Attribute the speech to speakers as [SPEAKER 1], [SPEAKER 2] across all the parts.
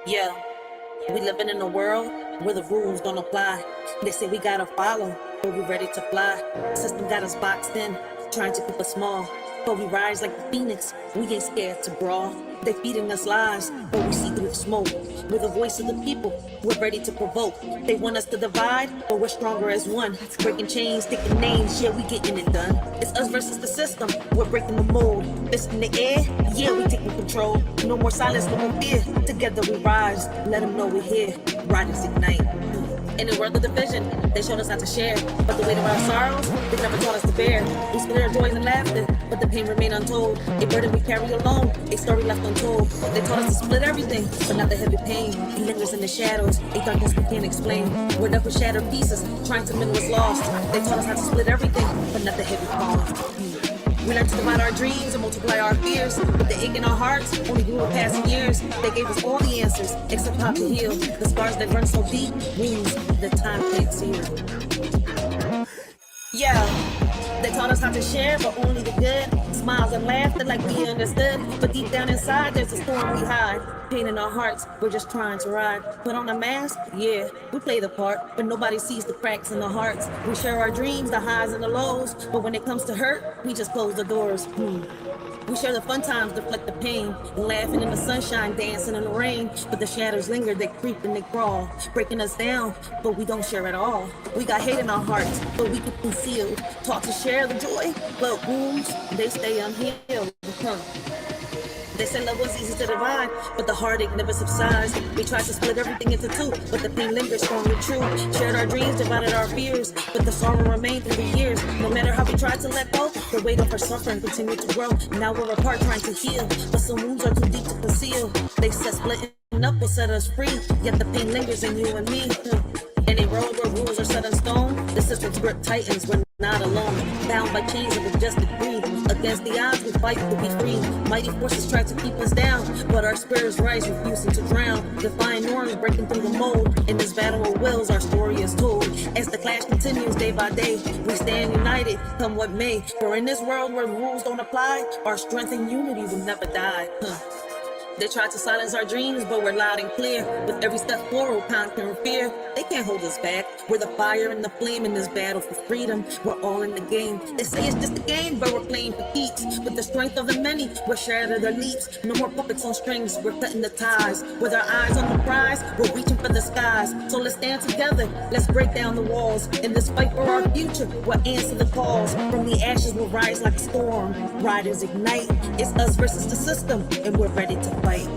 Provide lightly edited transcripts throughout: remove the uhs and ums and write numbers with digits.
[SPEAKER 1] Yeah, we living in a world where the rules don't apply. They say we gotta follow, but we ready to fly. System got us boxed in, trying to keep us small. But we rise like the phoenix, we ain't scared to brawl. They feeding us lies, but we see through the smoke. We're the voice of the people, we're ready to provoke. They want us to divide, but we're stronger as one. Breaking chains, sticking names, yeah, we getting it done. It's us versus the system, we're breaking the mold. Fist in the air, yeah, we taking control. No more silence, no more fear. Together we rise, let them know we're here. Riders ignite. In the world of division, they showed us how to share. But the weight of our sorrows, they never taught us to bear. We split our joys and laughter, but the pain remained untold. A burden we carry alone, a story left untold. They taught us to split everything, but not the heavy pain. It lingers in the shadows, a darkness we can't explain. We're left with shattered pieces, trying to mend what's lost. They taught us how to split everything, but not the heavy cost. We learned to divide our dreams and multiply our fears. But the ache in our hearts only grew with passing years. They gave us all the answers, except how to heal. The scars that run so deep, wounds that time can't seal. Yeah, they taught us how to share, but only the good. Smiles and laughter like we understood. But deep down inside, there's a storm we hide. Pain in our hearts, we're just trying to ride. Put on a mask, yeah, we play the part. But nobody sees the cracks in the hearts. We share our dreams, the highs and the lows. But when it comes to hurt, we just close the doors. We share the fun times, deflect the pain. Laughing in the sunshine, dancing in the rain. But the shadows linger, they creep and they crawl. Breaking us down, but we don't share at all. We got hate in our hearts, but we keep concealed. Taught to share the joy, but wounds, they stay unhealed. They say love was easy to divide, but the heartache never subsides. We tried to split everything into two, but the pain lingers strong and true. Shared our dreams, divided our fears, but the sorrow remained through the years. No matter how we tried to let go, the weight of our suffering continued to grow. Now we're apart trying to heal, but some wounds are too deep to conceal. They said splitting up will set us free, yet the pain lingers in you and me. In a road where rules are set in stone, the system's grip tightens, we're not alone. Bound by chains of adjusted greed. Against the odds, we fight to be free. Mighty forces try to keep us down, but our spirits rise, refusing to drown. Defying norms, breaking through the mold. In this battle of wills, our story is told. As the clash continues day by day, we stand united, come what may. For in this world where the rules don't apply, our strength and unity will never die. They tried to silence our dreams, but we're loud and clear. With every step forward, conquering fear. They can't hold us back. We're the fire and the flame in this battle for freedom. We're all in the game. They say it's just a game, but we're playing for keeps. With the strength of the many, we're shattering their leaps. No more puppets on strings, we're cutting the ties. With our eyes on the prize, we're reaching for the skies. So let's stand together, let's break down the walls. In this fight for our future, we'll answer the calls. From the ashes, we'll rise like a storm. Riders ignite. It's us versus the system, and we're ready to fight.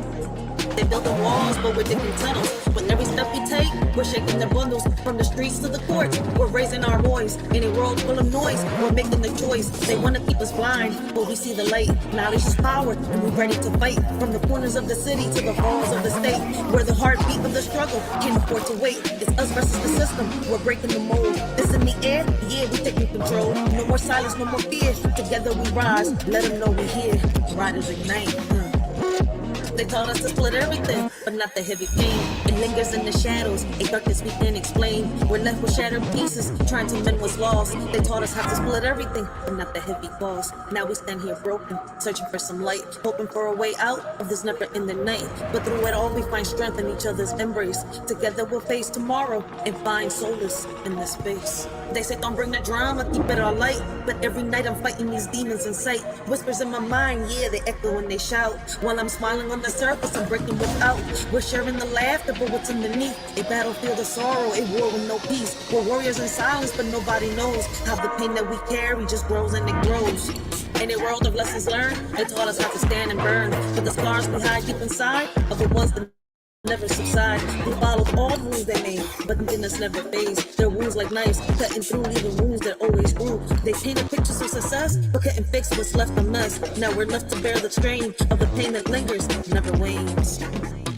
[SPEAKER 1] They build the walls, but we're digging tunnels. With every step we take, we're shaking the bundles. From the streets to the courts, we're raising our voice. In a world full of noise, we're making the choice. They want to keep us blind, but we see the light. Knowledge is power, and we're ready to fight. From the corners of the city to the halls of the state, where the heartbeat of the struggle can't afford to wait. It's us versus the system, we're breaking the mold. It's in the air, yeah, we're taking control. No more silence, no more fear. Together we rise, let them know we're here. Riders ignite. They taught us to split everything, but not the heavy pain. It lingers in the shadows, a darkness we can't explain. We're left with shattered pieces, trying to mend what's lost. They taught us how to split everything, but not the heavy cost. Now we stand here broken, searching for some light, hoping for a way out of this never-ending night. But through it all, we find strength in each other's embrace. Together we'll face tomorrow and find solace in this space. They say don't bring the drama, keep it all light. But every night I'm fighting these demons in sight. Whispers in my mind, yeah, they echo when they shout. While I'm smiling on the surface, I'm breaking without. We're sharing the laughter, but what's underneath? A battlefield of sorrow, a war with no peace. We're warriors in silence, but nobody knows how the pain that we carry just grows and it grows. In a world of lessons learned, they taught us how to stand and burn. But the scars we hide deep inside are the ones that never subside. We followed all the rules they made, but emptiness never fades. Their wounds like knives, cutting through, leaving wounds that always grew. They painted pictures of success, but couldn't fix what's left of us. Now we're left to bear the strain of the pain that lingers, never wanes.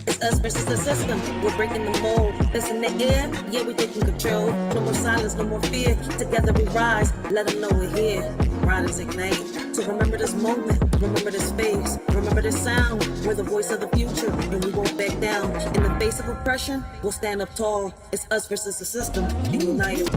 [SPEAKER 1] It's us versus the system, we're breaking the mold. It's in the air, yeah, we're taking control. No more silence, no more fear. Together we rise, let them know we're here. Riders ignite. So remember this moment, remember this face, remember this sound. We're the voice of the future, and we won't back down. In the face of oppression, we'll stand up tall. It's us versus the system, and united.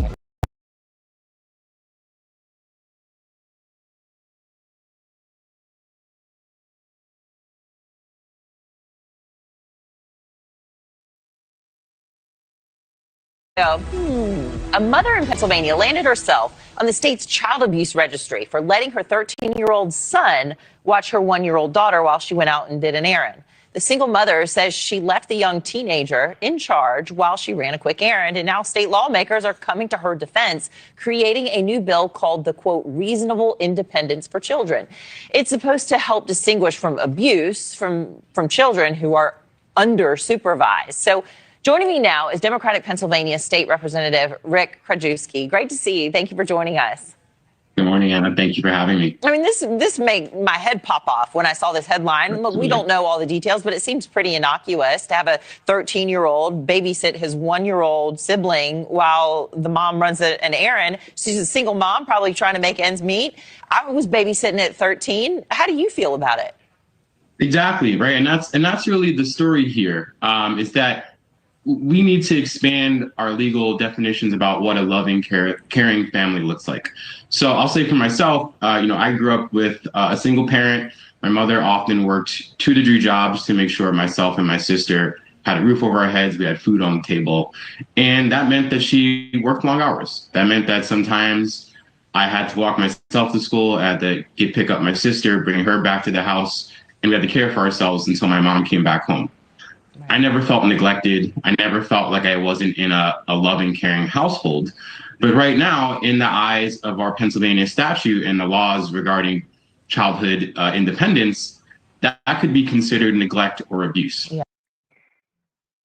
[SPEAKER 2] A mother in Pennsylvania landed herself on the state's child abuse registry for letting her 13-year-old son watch her 1-year-old daughter while she went out and did an errand. The single mother says she left the young teenager in charge while she ran a quick errand, and now state lawmakers are coming to her defense, creating a new bill called the, quote, reasonable independence for children. It's supposed to help distinguish from abuse from children who are under supervised. So joining me now is Democratic Pennsylvania State Representative Rick Krajewski. Great to see you. Thank you for joining us.
[SPEAKER 3] Good morning, Anna. Thank you for having me.
[SPEAKER 2] I mean, this made my head pop off when I saw this headline. Look, we don't know all the details, but it seems pretty innocuous to have a 13-year-old babysit his 1-year-old sibling while the mom runs an errand. She's a single mom, probably trying to make ends meet. I was babysitting at 13. How do you feel about it?
[SPEAKER 3] Exactly, right. And that's really the story here, is that we need to expand our legal definitions about what a loving, caring family looks like. So I'll say for myself, I grew up with a single parent. My mother often worked 2 to 3 jobs to make sure myself and my sister had a roof over our heads. We had food on the table. And that meant that she worked long hours. That meant that sometimes I had to walk myself to school. I had to pick up my sister, bring her back to the house, and we had to care for ourselves until my mom came back home. I never felt neglected. I never felt like I wasn't in a loving, caring household. But right now, in the eyes of our Pennsylvania statute and the laws regarding childhood independence, that could be considered neglect or abuse.
[SPEAKER 4] Yeah.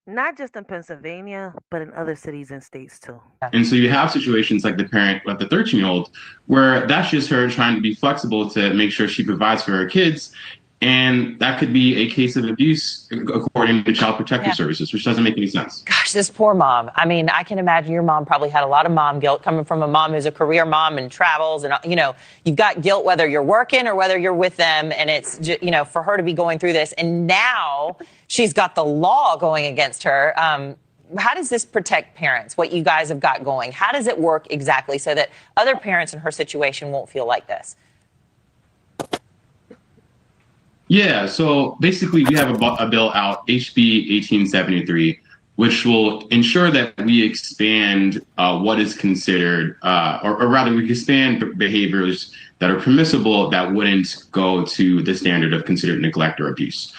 [SPEAKER 4] Not just in Pennsylvania, but in other cities and states too.
[SPEAKER 3] And so you have situations like the parent with the 13-year-old, where that's just her trying to be flexible to make sure she provides for her kids. And that could be a case of abuse according to Child Protective Services, which doesn't make any sense.
[SPEAKER 2] Gosh, this poor mom. I mean, I can imagine your mom probably had a lot of mom guilt coming from a mom who's a career mom and travels. And, you've got guilt whether you're working or whether you're with them. And it's, for her to be going through this. And now she's got the law going against her. How does this protect parents, what you guys have got going? How does it work exactly so that other parents in her situation won't feel like this?
[SPEAKER 3] Yeah, so basically we have a bill out, HB 1873, which will ensure that we expand what is considered, or rather we expand behaviors that are permissible that wouldn't go to the standard of considered neglect or abuse.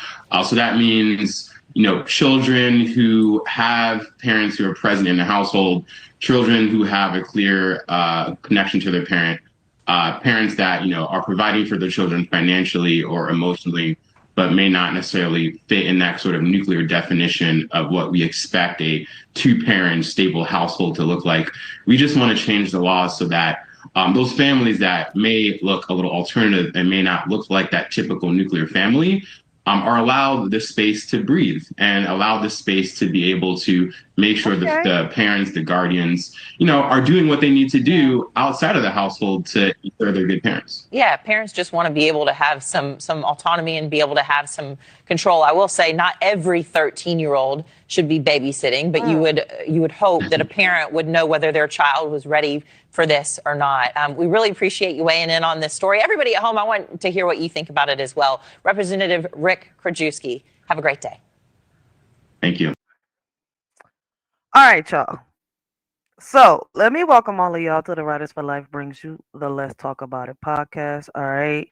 [SPEAKER 3] So that means, children who have parents who are present in the household, children who have a clear connection to their parent, parents that, are providing for their children financially or emotionally, but may not necessarily fit in that sort of nuclear definition of what we expect a 2-parent stable household to look like. We just want to change the laws so that those families that may look a little alternative and may not look like that typical nuclear family are allowed the space to breathe and allow the space to be able to make sure that the parents, the guardians, are doing what they need to do outside of the household to ensure they're good parents.
[SPEAKER 2] Yeah, parents just want to be able to have some autonomy and be able to have some control. I will say not every 13-year-old should be babysitting, but you would hope that a parent would know whether their child was ready for this or not. We really appreciate you weighing in on this story. Everybody at home, I want to hear what you think about it as well. Representative Rick Krajewski, have a great day.
[SPEAKER 3] Thank you.
[SPEAKER 4] All right, y'all. So let me welcome all of y'all to the Writers for Life Brings You the Let's Talk About It podcast. All right.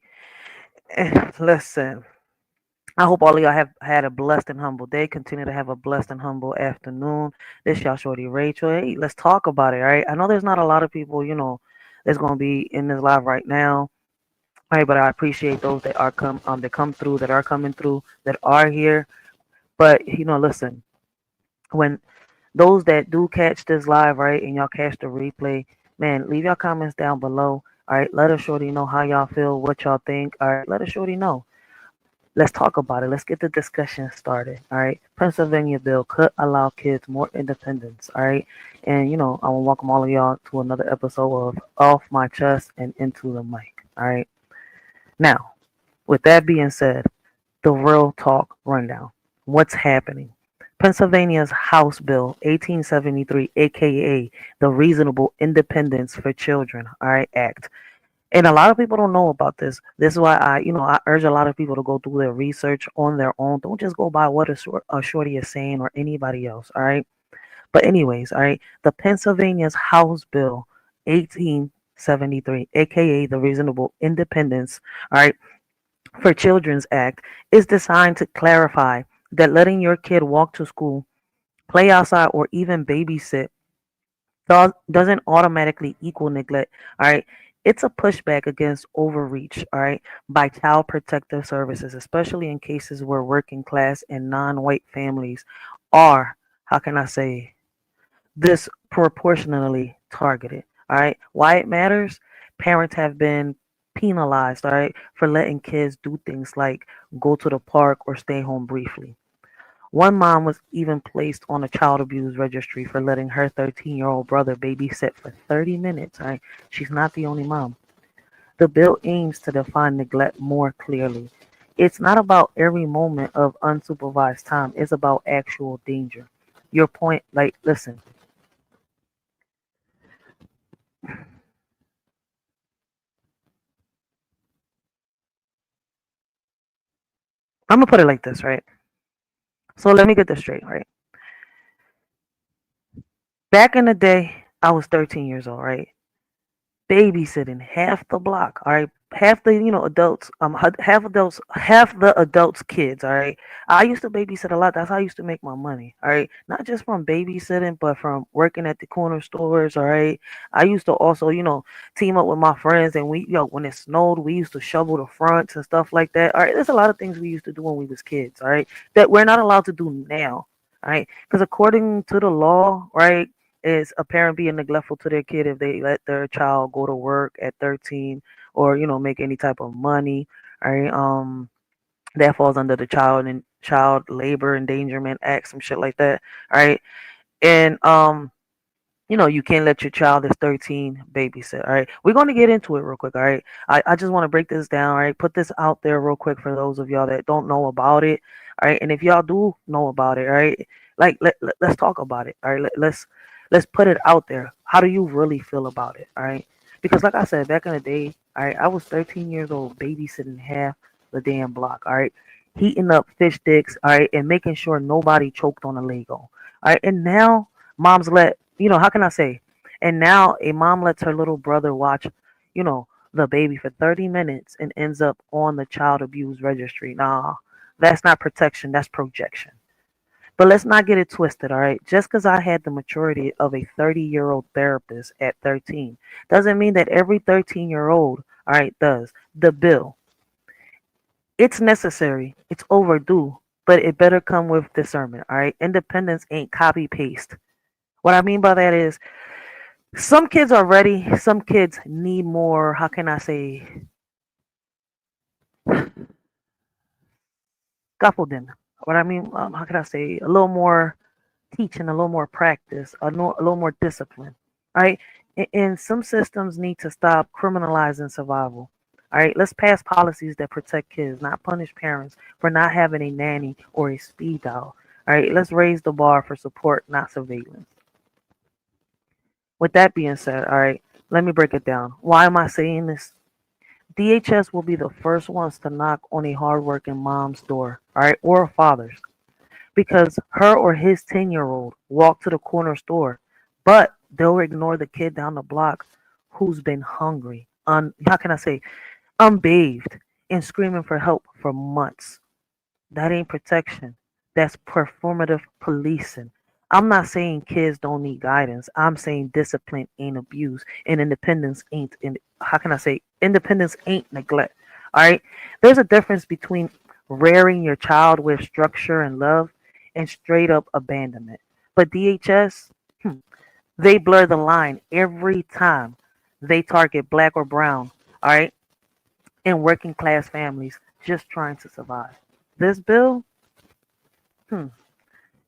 [SPEAKER 4] And listen, I hope all of y'all have had a blessed and humble day. Continue to have a blessed and humble afternoon. This y'all shorty Racheal. Hey, let's talk about it. All right. I know there's not a lot of people, that's going to be in this live right now. All right, but I appreciate those that are coming through, that are coming through, that are here. But listen, when those that do catch this live, right, and y'all catch the replay, man, leave your comments down below. All right, let us shorty know how y'all feel, what y'all think. All right, let us shorty know. Let's talk about it. Let's get the discussion started. All right, Pennsylvania bill could allow kids more independence. All right, and I want to welcome all of y'all to another episode of Off My Chest and Into the Mic. All right, now, with that being said, the real talk rundown. What's happening? Pennsylvania's House Bill 1873, aka the Reasonable Independence for Children, all right, Act. And a lot of people don't know about this. This is why I urge a lot of people to go do their research on their own. Don't just go by what a shorty is saying or anybody else, all right? But anyways, all right, the Pennsylvania's House Bill 1873, aka the Reasonable Independence, all right, for Children's Act, is designed to clarify that letting your kid walk to school, play outside, or even babysit doesn't automatically equal neglect. All right. It's a pushback against overreach, all right, by child protective services, especially in cases where working class and non-white families are, how can I say, disproportionately targeted. All right. Why it matters? Parents have been penalized, all right, for letting kids do things like go to the park or stay home briefly. One mom was even placed on a child abuse registry for letting her 13-year-old brother babysit for 30 minutes. All right. She's not the only mom. The bill aims to define neglect more clearly. It's not about every moment of unsupervised time, it's about actual danger. Your point, like, listen, I'm gonna put it like this, right? So let me get this straight, right? Back in the day, I was 13 years old, right? Babysitting half the block, all right? Half the, adults, half the adults' kids, all right? I used to babysit a lot. That's how I used to make my money, all right? Not just from babysitting, but from working at the corner stores, all right? I used to also, team up with my friends, and we, when it snowed, we used to shovel the fronts and stuff like that. All right, there's a lot of things we used to do when we was kids, all right, that we're not allowed to do now, all right? Because according to the law, right, is a parent being neglectful to their kid if they let their child go to work at 13, or make any type of money, right? That falls under the child labor endangerment act, some shit like that, right? And you can't let your child that's 13 babysit. All right. We're going to get into it real quick. All right. I just want to break this down. All right. Put this out there real quick for those of y'all that don't know about it. All right. And if y'all do know about it, all right, like let's talk about it. All right. Let's put it out there. How do you really feel about it? All right. Because like I said, back in the day, all right, I was 13 years old babysitting half the damn block. All right. Heating up fish sticks. All right. And making sure nobody choked on a Lego. All right. And now moms let, how can I say? And now a mom lets her little brother watch, the baby for 30 minutes and ends up on the child abuse registry. Nah, that's not protection, that's projection. But let's not get it twisted, all right? Just because I had the maturity of a 30-year-old therapist at 13 doesn't mean that every 13-year-old, all right, does. The bill, it's necessary, it's overdue, but it better come with discernment, all right? Independence ain't copy paste. What I mean by that is some kids are ready, some kids need more, how can I say, scaffolding. What I mean, how can I say, a little more teaching, a little more practice, a little more discipline, right? And some systems need to stop criminalizing survival. All right, let's pass policies that protect kids, not punish parents for not having a nanny or a speed dial. All right, let's raise the bar for support, not surveillance. With that being said, all right, let me break it down. Why am I saying this? DHS will be the first ones to knock on a hardworking mom's door, all right, or a father's, because her or his 10-year-old walked to the corner store, but they'll ignore the kid down the block who's been hungry, how can I say, unbathed, and screaming for help for months. That ain't protection. That's performative policing. I'm not saying kids don't need guidance. I'm saying discipline ain't abuse and independence ain't how can I say, independence ain't neglect. All right? There's a difference between rearing your child with structure and love and straight up abandonment. But DHS, they blur the line every time they target black or brown, all right, and working class families just trying to survive. This bill, hmm,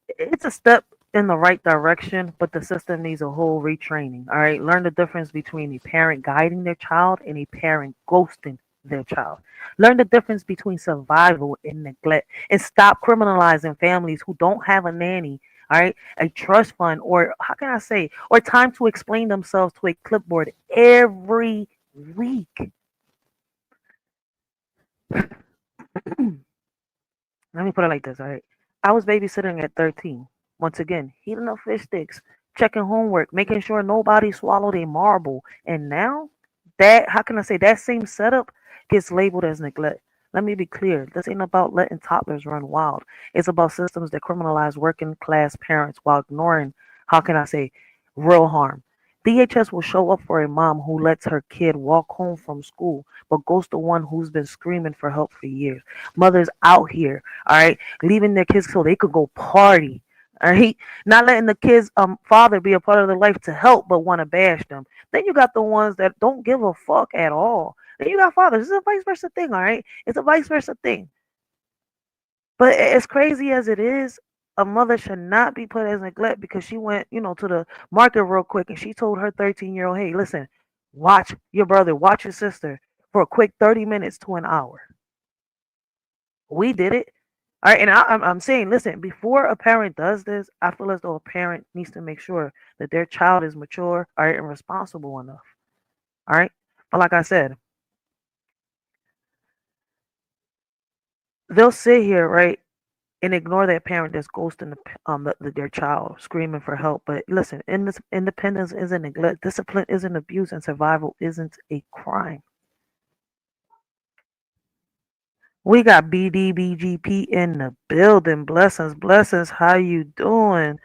[SPEAKER 4] it's a step in the right direction, but the system needs a whole retraining. All right, learn the difference between a parent guiding their child and a parent ghosting their child. Learn the difference between survival and neglect, and stop criminalizing families who don't have a nanny. All right, a trust fund, or how can I say, or time to explain themselves to a clipboard every week. Let me put it like this. All right, I was babysitting at 13. Once again, heating up fish sticks, checking homework, making sure nobody swallowed a marble. And now that, how can I say, that same setup gets labeled as neglect. Let me be clear. This ain't about letting toddlers run wild. It's about systems that criminalize working class parents while ignoring, how can I say, real harm. DHS will show up for a mom who lets her kid walk home from school, but ghosts the one who's been screaming for help for years. Mothers out here, all right, leaving their kids so they could go party. All right, not letting the kids' father be a part of their life to help, but want to bash them. Then you got the ones that don't give a fuck at all. Then you got fathers. It's a vice versa thing, all right? It's a vice versa thing. But as crazy as it is, a mother should not be put as neglect because she went, to the market real quick and she told her 13-year-old, hey, listen, watch your brother, watch your sister for a quick 30 minutes to an hour. We did it. All right. And I'm saying, listen, before a parent does this, I feel as though a parent needs to make sure that their child is mature, all right, and responsible enough. All right. But like I said, they'll sit here, right, and ignore that parent that's ghosting their child, screaming for help. But listen, independence isn't neglect, discipline isn't abuse, and survival isn't a crime. We got BDBGP in the building. Blessings, blessings. How you doing?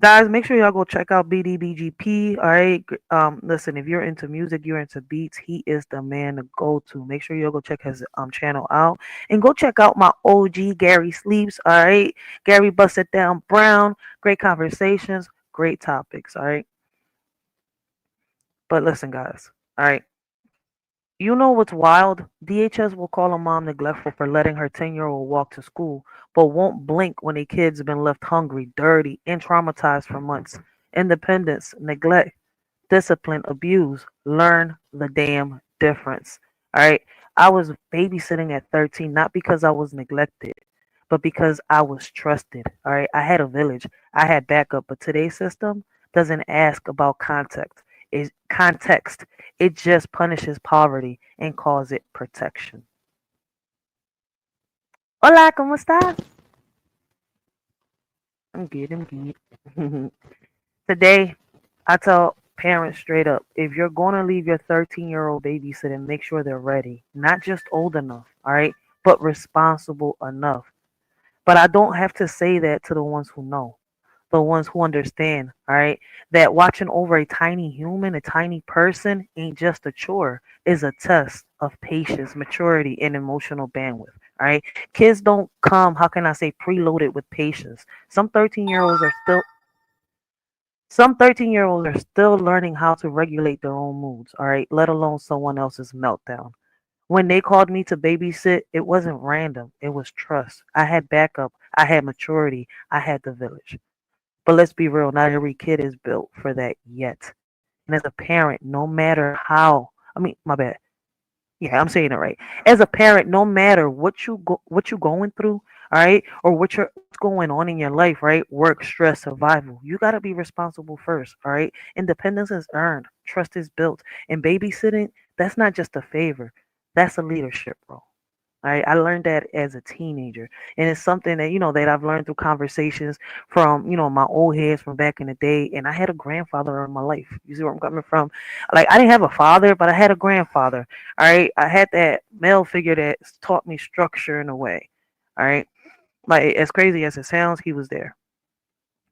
[SPEAKER 4] Guys, make sure y'all go check out BDBGP. All right. Listen, if you're into music, you're into beats, he is the man to go to. Make sure y'all go check his channel out. And go check out my OG Gary Sleeps. All right. Gary Busted Down Brown. Great conversations, great topics. All right. But listen, guys. All right. You know what's wild? DHS will call a mom neglectful for letting her 10-year-old walk to school, but won't blink when a kid's been left hungry, dirty, and traumatized for months. Independence, neglect, discipline, abuse. Learn the damn difference. All right. I was babysitting at 13, not because I was neglected, but because I was trusted. All right. I had a village, I had backup, but today's system doesn't ask about context. It just punishes poverty and calls it protection. Hola, ¿cómo estás? I'm good, I'm good. Today, I tell parents straight up, if you're going to leave your 13-year-old babysitting, make sure they're ready. Not just old enough, all right, but responsible enough. But I don't have to say that to the ones who know, the ones who understand, all right, that watching over a tiny human, a tiny person, ain't just a chore, is a test of patience, maturity, and emotional bandwidth. All right, kids don't come, how can I say, preloaded with patience. Some 13-year-olds are still learning how to regulate their own moods, all right, let alone someone else's meltdown. When they called me to babysit, it wasn't random. It was trust. I had backup. I had maturity. I had the village. But let's be real, not every kid is built for that yet. And as a parent, no matter how, my bad. Yeah, I'm saying it right. As a parent, no matter what you going through, all right, or what's going on in your life, right? Work, stress, survival. You got to be responsible first, all right? Independence is earned, trust is built, and babysitting, that's not just a favor. That's a leadership role. I learned that as a teenager, and it's something that that I've learned through conversations from my old heads from back in the day. And I had a grandfather in my life. You see where I'm coming from? Like, I didn't have a father, but I had a grandfather. All right, I had that male figure that taught me structure in a way. All right, like, as crazy as it sounds, he was there.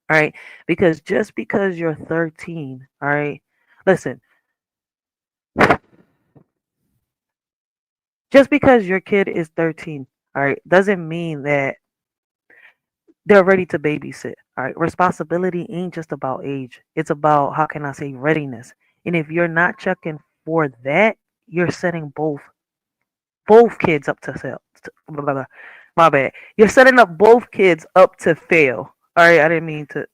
[SPEAKER 4] All right, because just because you're 13, all right, listen, just because your kid is 13, all right, doesn't mean that they're ready to babysit. All right. Responsibility ain't just about age. It's about, how can I say, readiness. And if you're not checking for that, you're setting both kids up to fail. Blah, blah, blah. My bad. You're setting up both kids up to fail. All right. I didn't mean to.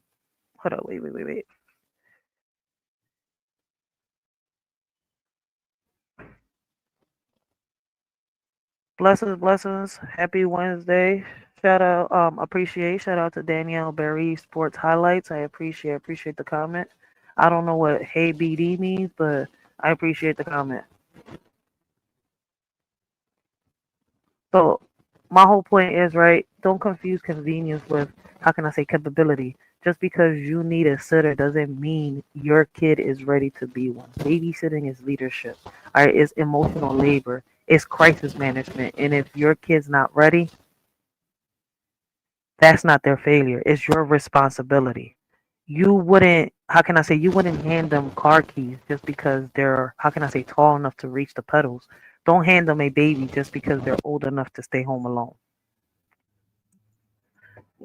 [SPEAKER 4] Hold on. Wait. Blessings. Happy Wednesday. Shout out, shout out to Danielle Berry Sports Highlights. I appreciate the comment. I don't know what hey BD means, but I appreciate the comment. So my whole point is, right, don't confuse convenience with, how can I say, capability. Just because you need a sitter doesn't mean your kid is ready to be one. Babysitting is leadership. All right, it's emotional labor. It's crisis management. And if your kid's not ready, that's not their failure. It's your responsibility. You wouldn't, how can I say, you wouldn't hand them car keys just because they're, how can I say, tall enough to reach the pedals. Don't hand them a baby just because they're old enough to stay home alone.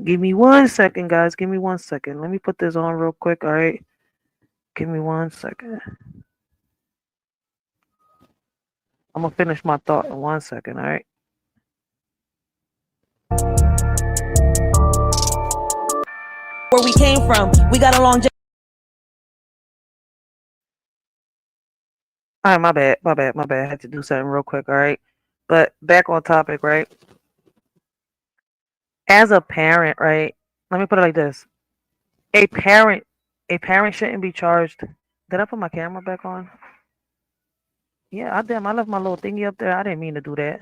[SPEAKER 4] Give me 1 second, guys. Give me 1 second. Let me put this on real quick. All right. Give me 1 second. I'm gonna finish my thought in 1 second. All right.
[SPEAKER 1] Where we came from, we got along.
[SPEAKER 4] All right. My bad. My bad. My bad. I had to do something real quick. All right. But back on topic, right? As a parent, right? Let me put it like this: a parent, a parent shouldn't be charged. Did I put my camera back on? Yeah, I left my little thingy up there. I didn't mean to do that.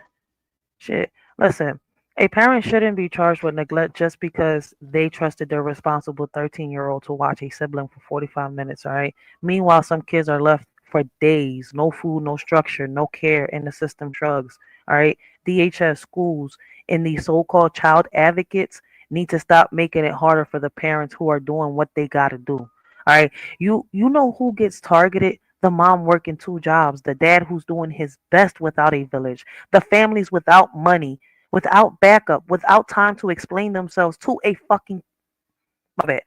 [SPEAKER 4] Shit. Listen, a parent shouldn't be charged with neglect just because they trusted their responsible 13-year-old to watch a sibling for 45 minutes, all right? Meanwhile, some kids are left for days, no food, no structure, no care, and the system shrugs, all right? DHS schools and these so-called child advocates need to stop making it harder for the parents who are doing what they got to do. All right? You know who gets targeted? The mom working two jobs, the dad who's doing his best without a village, the families without money, without backup, without time to explain themselves to a fucking, my bad,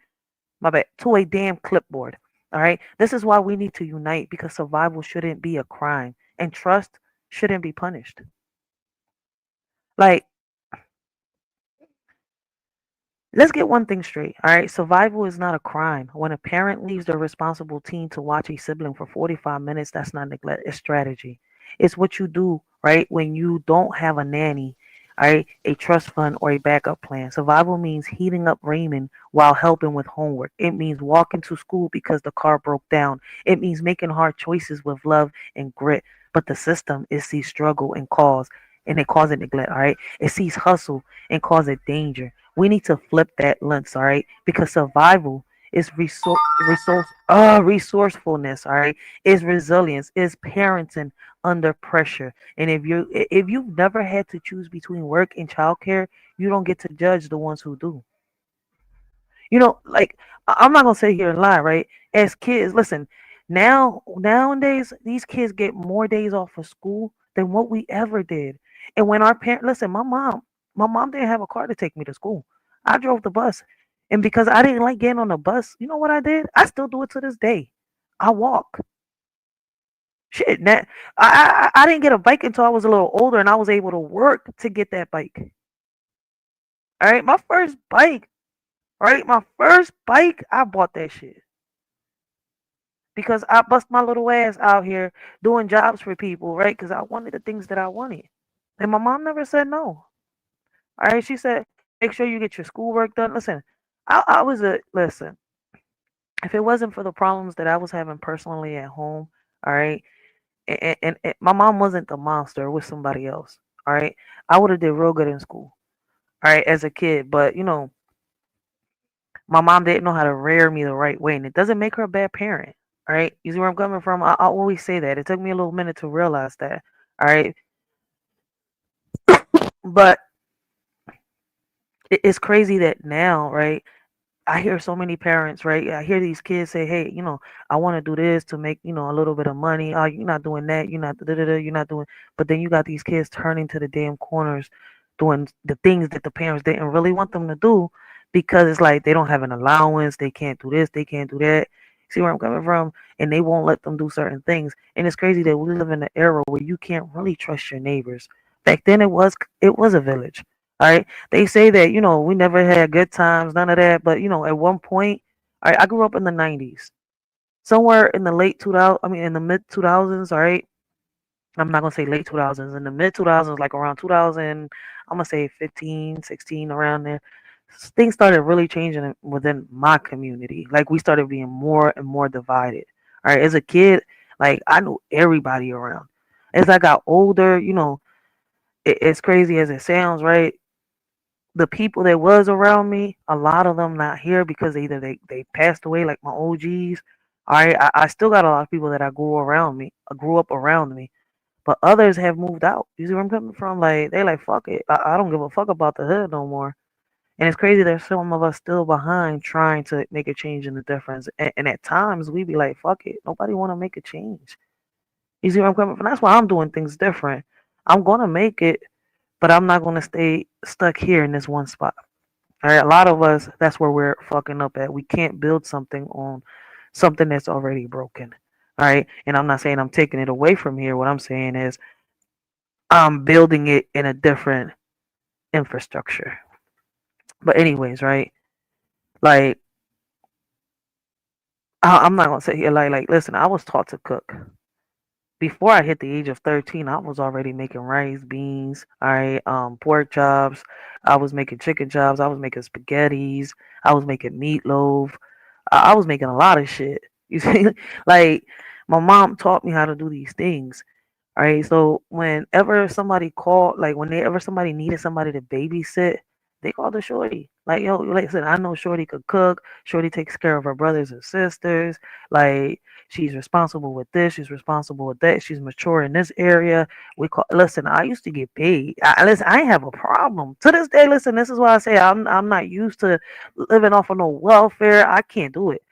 [SPEAKER 4] my bad, to a damn clipboard. All right. This is why we need to unite, because survival shouldn't be a crime and trust shouldn't be punished. Like, let's get one thing straight. All right. Survival is not a crime. When a parent leaves their responsible teen to watch a sibling for 45 minutes, that's not neglect, it's strategy. It's what you do, right, when you don't have a nanny, all right, a trust fund, or a backup plan. Survival means heating up ramen while helping with homework. It means walking to school because the car broke down. It means making hard choices with love and grit. But the system, it sees struggle and cause, and it calls it neglect, all right? It sees hustle and calls it danger. We need to flip that lens, all right? Because survival is resourcefulness, all right? Is resilience, is parenting under pressure. And if you've never had to choose between work and childcare, you don't get to judge the ones who do. Like, I'm not gonna sit here and lie, right? As kids, listen, nowadays these kids get more days off of school than what we ever did. And when our parents, listen, my mom didn't have a car to take me to school. I drove the bus. And because I didn't like getting on the bus, you know what I did? I still do it to this day. I walk. Shit, I didn't get a bike until I was a little older, and I was able to work to get that bike. All right, my first bike, right? My first bike, I bought that shit because I bust my little ass out here doing jobs for people, right? Because I wanted the things that I wanted. And my mom never said no. All right, she said, make sure you get your schoolwork done. Listen, listen, if it wasn't for the problems that I was having personally at home, all right, and my mom wasn't the monster, it was somebody else, all right, I would have did real good in school, all right, as a kid. But my mom didn't know how to rear me the right way, and it doesn't make her a bad parent. All right, you see where I'm coming from? I always say that. It took me a little minute to realize that. All right, but it's crazy that now, right? I hear so many parents, right? I hear these kids say, "Hey, I want to do this to make, a little bit of money. Oh, you're not doing that. You're not, you're not doing." But then you got these kids turning to the damn corners, doing the things that the parents didn't really want them to do, because it's like they don't have an allowance. They can't do this. They can't do that. See where I'm coming from? And they won't let them do certain things. And it's crazy that we live in an era where you can't really trust your neighbors. Back then, it was a village. All right. They say that, we never had good times, none of that. But, at one point, I grew up in the 90s. Somewhere in the late 2000s, I mean, in the mid 2000s, all right. I'm not going to say late 2000s, in the mid 2000s, like around 2000, I'm going to say 15, 16, around there. Things started really changing within my community. Like, we started being more and more divided. All right. As a kid, like, I knew everybody around. As I got older, It's crazy as it sounds, right? The people that was around me, a lot of them not here because either they passed away, like my OGs. All right, I still got a lot of people that I grew up around me, but others have moved out. You see where I'm coming from? Like they like fuck it, I don't give a fuck about the hood no more. And it's crazy there's some of us still behind trying to make a change in the difference. And at times we be like, fuck it, nobody want to make a change. You see where I'm coming from? That's why I'm doing things different. I'm gonna make it, but I'm not gonna stay stuck here in this one spot. All right, a lot of us, that's where we're fucking up at. We can't build something on something that's already broken. All right, and I'm not saying I'm taking it away from here. What I'm saying is I'm building it in a different infrastructure. But anyways, right? Like I'm not gonna say here like listen. I was taught to cook before I hit the age of 13. I was already making rice, beans, all right, pork chops. I was making chicken chops. I was making spaghettis. I was making meatloaf. I was making a lot of shit. You see, like my mom taught me how to do these things. All right. So whenever somebody called, like whenever somebody needed somebody to babysit, they called a shorty. Like, yo, like I said, I know shorty could cook. Shorty takes care of her brothers and sisters. Like, she's responsible with this. She's responsible with that. She's mature in this area. Listen, I used to get paid. Listen, I ain't have a problem. To this day, listen, this is why I say I'm not used to living off of no welfare. I can't do it.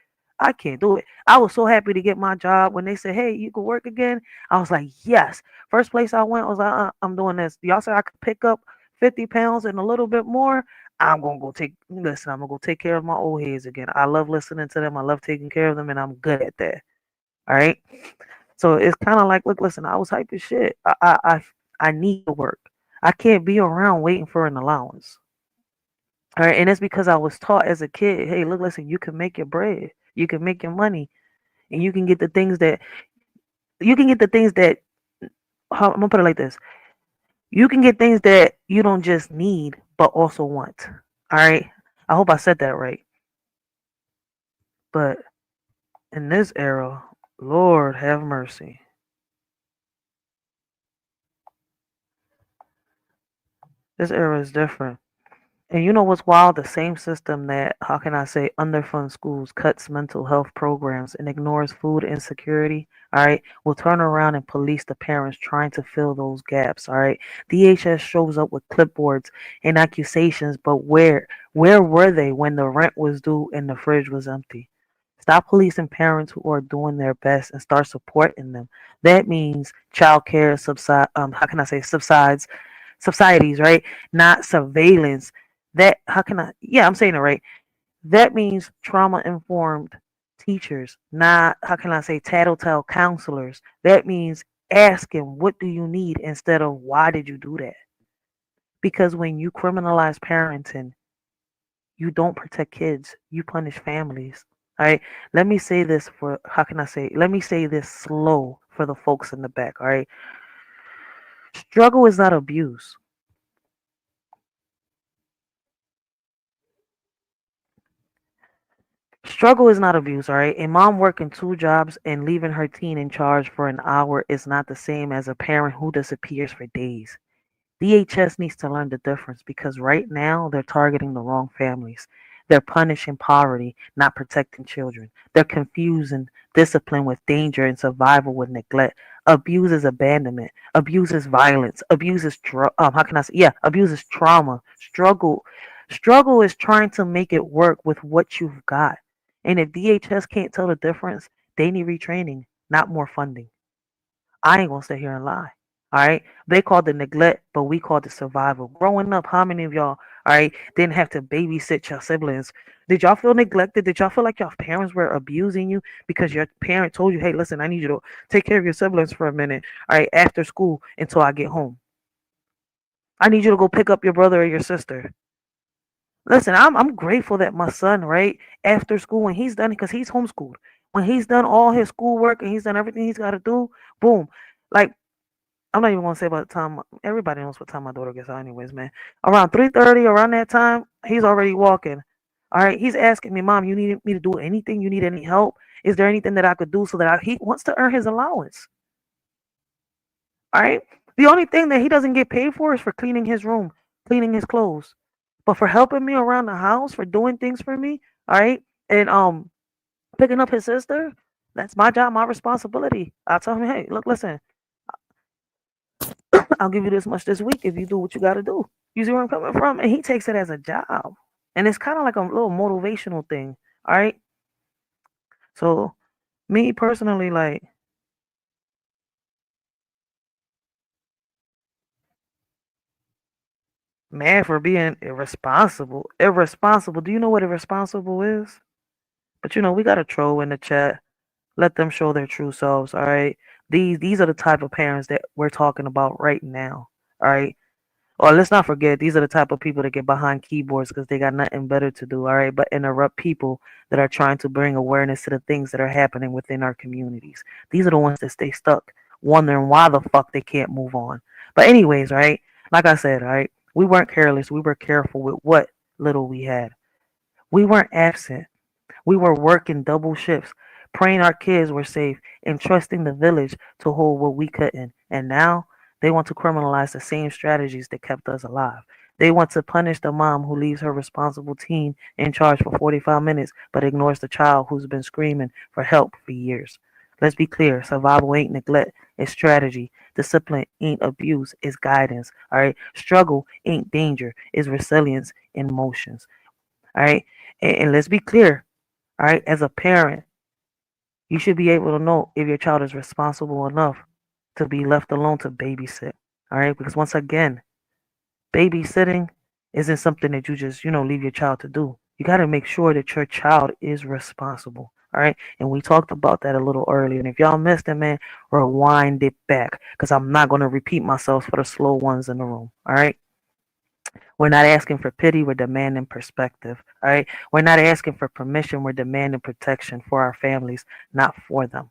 [SPEAKER 4] I can't do it. I was so happy to get my job when they said, "Hey, you can work again." I was like, "Yes." First place I went was like, "I'm doing this." Y'all said I could pick up 50 pounds and a little bit more. I'm gonna go take. Listen, I'm gonna go take care of my old heads again. I love listening to them. I love taking care of them, and I'm good at that. All right. So it's kind of like, look, listen. I was hype as shit. I need to work. I can't be around waiting for an allowance. All right, and it's because I was taught as a kid, hey, look, listen, you can make your bread, you can make your money, and you can get the things that I'm gonna put it like this. You can get things that you don't just need but also want. All right. I hope I said that right. But in this era, Lord have mercy. This era is different. And you know what's wild? The same system that, how can I say, underfunds schools, cuts mental health programs, and ignores food insecurity, all right, will turn around and police the parents trying to fill those gaps, all right? DHS shows up with clipboards and accusations, but where were they when the rent was due and the fridge was empty? Stop policing parents who are doing their best and start supporting them. That means child care how can I say, subsidies, right? Not surveillance. I'm saying it right. That means trauma informed teachers, not, how can I say, tattletale counselors. That means asking, what do you need instead of why did you do that? Because when you criminalize parenting, you don't protect kids, you punish families. All right. Let me say this for, how can I say, let me say this slow for the folks in the back. All right. Struggle is not abuse. Struggle is not abuse, all right? A mom working two jobs and leaving her teen in charge for an hour is not the same as a parent who disappears for days. DHS needs to learn the difference because right now they're targeting the wrong families. They're punishing poverty, not protecting children. They're confusing discipline with danger and survival with neglect. Abuse is abandonment. Abuse is violence. Abuse is how can I say? Yeah, abuse is trauma. Struggle is trying to make it work with what you've got. And if DHS can't tell the difference, they need retraining, not more funding. I ain't gonna sit here and lie. All right. They called it neglect, but we called it survival. Growing up, how many of y'all, all right, didn't have to babysit your siblings? Did y'all feel neglected? Did y'all feel like your parents were abusing you because your parent told you, hey, listen, I need you to take care of your siblings for a minute, all right, after school until I get home? I need you to go pick up your brother or your sister. Listen, I'm grateful that my son, right, after school, when he's done, because he's homeschooled, when he's done all his schoolwork and he's done everything he's got to do, boom. Like, I'm not even gonna say about the time. Everybody knows what time my daughter gets out, anyways, man. Around 3:30, around that time, he's already walking. All right, he's asking me, "Mom, you need me to do anything? You need any help? Is there anything that I could do so that he wants to earn his allowance?" All right. The only thing that he doesn't get paid for is for cleaning his room, cleaning his clothes. But for helping me around the house, for doing things for me, all right, and picking up his sister, that's my job, my responsibility. I'll tell him, hey, look, listen, I'll give you this much this week if you do what you got to do. You see where I'm coming from? And he takes it as a job. And it's kind of like a little motivational thing. All right. So, me personally, like, man, for being irresponsible. Irresponsible. Do you know what irresponsible is? But we got to troll in the chat. Let them show their true selves. All right. These are the type of parents that we're talking about right now. All right. Or let's not forget, these are the type of people that get behind keyboards because they got nothing better to do, all right? But interrupt people that are trying to bring awareness to the things that are happening within our communities. These are the ones that stay stuck, wondering why the fuck they can't move on. But anyways, right? Like I said, all right, we weren't careless. We were careful with what little we had. We weren't absent. We were working double shifts, praying our kids were safe, and trusting the village to hold what we couldn't. And now they want to criminalize the same strategies that kept us alive. They want to punish the mom who leaves her responsible teen in charge for 45 minutes but ignores the child who's been screaming for help for years. Let's be clear, survival ain't neglect, it's strategy. Discipline ain't abuse, it's guidance. All right. Struggle ain't danger, it's resilience in motions. All right. And let's be clear, all right, as a parent, you should be able to know if your child is responsible enough to be left alone to babysit. All right, because once again, babysitting isn't something that you just, leave your child to do. You got to make sure that your child is responsible. All right, and we talked about that a little earlier. And if y'all missed it, man, rewind it back because I'm not going to repeat myself for the slow ones in the room. All right. We're not asking for pity, we're demanding perspective. All right. We're not asking for permission, we're demanding protection for our families, not for them.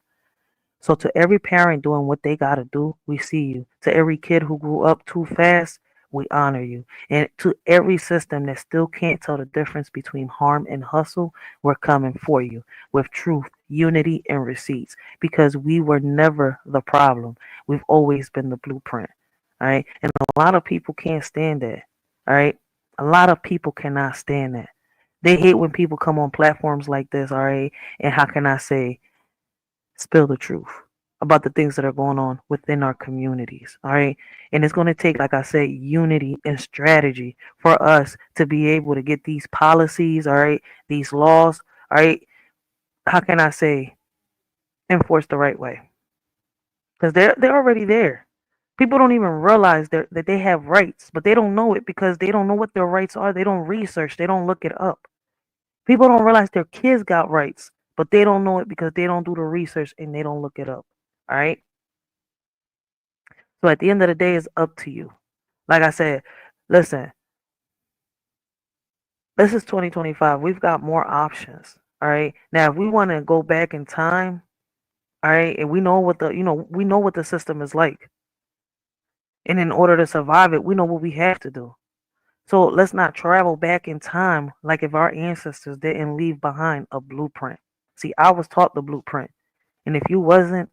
[SPEAKER 4] So to every parent doing what they gotta do, we see you. To every kid who grew up too fast, we honor you. And to every system that still can't tell the difference between harm and hustle, we're coming for you with truth, unity, and receipts. Because we were never the problem. We've always been the blueprint. All right. And a lot of people can't stand that. All right. A lot of people cannot stand that. They hate when people come on platforms like this, all right? And how can I say, spill the truth about the things that are going on within our communities, all right? And it's going to take, like I said, unity and strategy for us to be able to get these policies, all right, these laws, all right, how can I say, enforced the right way? Because they're already there. People don't even realize that they have rights, but they don't know it because they don't know what their rights are. They don't research. They don't look it up. People don't realize their kids got rights, but they don't know it because they don't do the research and they don't look it up. All right. So at the end of the day, it's up to you. Like I said, listen, this is 2025. We've got more options. All right. Now, if we want to go back in time, all right, and we know what the system is like. And in order to survive it, we know what we have to do. So let's not travel back in time like if our ancestors didn't leave behind a blueprint. See, I was taught the blueprint. And if you wasn't,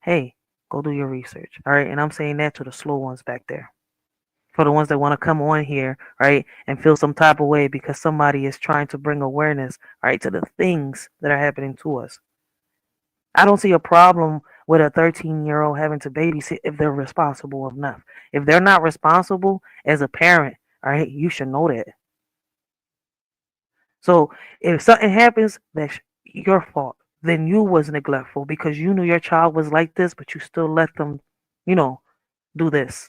[SPEAKER 4] hey, go do your research. All right. And I'm saying that to the slow ones back there. For the ones that want to come on here, right, and feel some type of way because somebody is trying to bring awareness, right, to the things that are happening to us. I don't see a problem with a 13-year-old having to babysit if they're responsible enough. If they're not responsible as a parent, all right, you should know that. So if something happens, that's your fault. Then you was neglectful because you knew your child was like this, but you still let them, do this.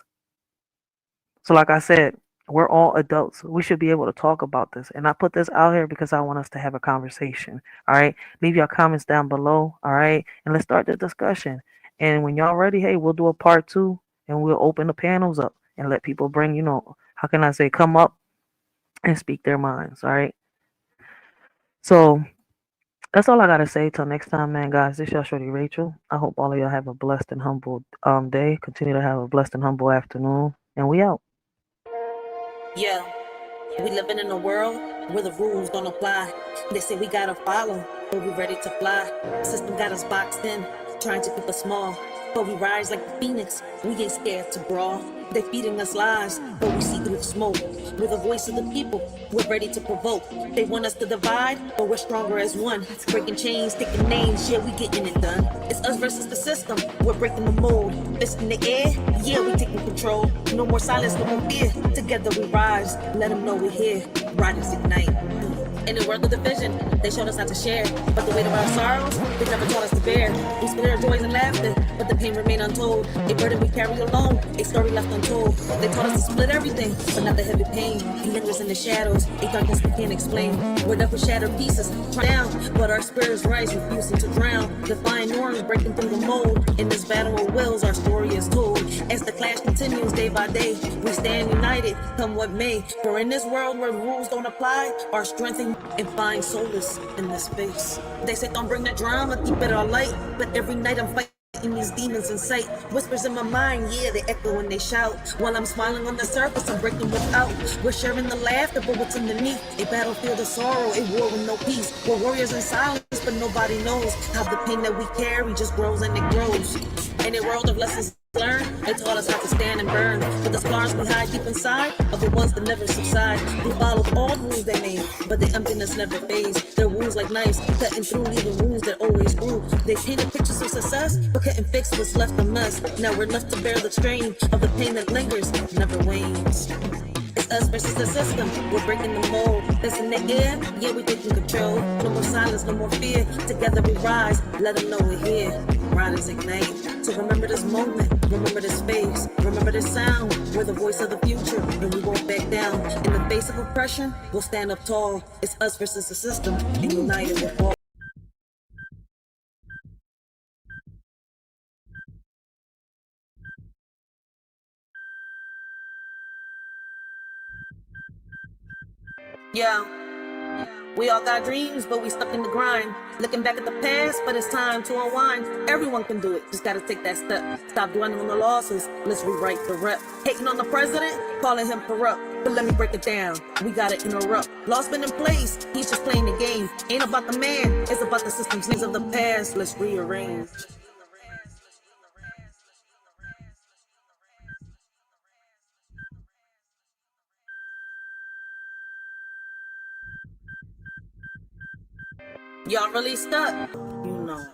[SPEAKER 4] So like I said, we're all adults. We should be able to talk about this. And I put this out here because I want us to have a conversation. All right. Leave your comments down below. All right. And let's start the discussion. And when y'all ready, hey, we'll do a part 2 and we'll open the panels up and let people bring, how can I say, come up and speak their minds. All right. So that's all I gotta say. Till next time, man, guys. This your shorty Rachel. I hope all of y'all have a blessed and humble day. Continue to have a blessed and humble afternoon. And we out.
[SPEAKER 1] Yeah, we living in a world where the rules don't apply. They say we gotta follow, but we ready to fly. System got us boxed in, trying to keep us small, but we rise like the phoenix. We ain't scared to brawl. They feeding us lies, but we see through the smoke. We're the voice of the people, we're ready to provoke. They want us to divide, but we're stronger as one. Breaking chains, taking names, yeah, we getting it done. It's us versus the system, we're breaking the mold. Fist in the air, yeah, we taking control. No more silence, no more fear. Together we rise, let them know we're here. Riders ignite. In the world of division, they showed us how to share. But the weight of our sorrows, they never taught us to bear. We split our joys and laughter, but the pain remained untold. A burden we carry alone, a story left untold. They taught us to split everything, but not the heavy pain. He lingers in the shadows, a darkness we can't explain. We're left with shattered pieces, down, but our spirits rise, refusing to drown. Defying norms, breaking through the mold. In this battle of wills, our story is told. As the clash continues day by day, we stand united, come what may. For in this world where rules don't apply, our strength and find solace in this space. They say don't bring the drama, keep it all light. But every night I'm fighting these demons in sight. Whispers in my mind, yeah, they echo and they shout. While I'm smiling on the surface, I'm breaking without. We're sharing the laughter, but what's underneath? A battlefield of sorrow, a war with no peace. We're warriors in silence, but nobody knows how the pain that we carry just grows and it grows. In a world of lessons learned, they taught us how to stand and burn. But the scars we hide deep inside are the ones that never subside. We followed all the rules they made, but the emptiness never fades. Their wounds like knives, cutting through, leaving wounds that always grew. They painted pictures of success, but couldn't fix what's left of us. Now we're left to bear the strain of the pain that lingers, never wanes. It's us versus the system, we're breaking the mold. That's in the air, yeah, we're taking control. No more silence, no more fear. Together we rise, let them know we're here. Riders ignite. So remember this moment, remember this space, remember this sound. We're the voice of the future, and we won't back down. In the face of oppression, we'll stand up tall. It's us versus the system, and united we'll fall. Yeah. We all got dreams, but we stuck in the grind. Looking back at the past, but it's time to unwind. Everyone can do it, just gotta take that step. Stop dwelling on the losses, let's rewrite the rep. Hating on the president, calling him corrupt. But let me break it down, we gotta interrupt. Law's been in place, he's just playing the game. Ain't about the man, it's about the systems of the past. Let's rearrange. Y'all really stuck? You know.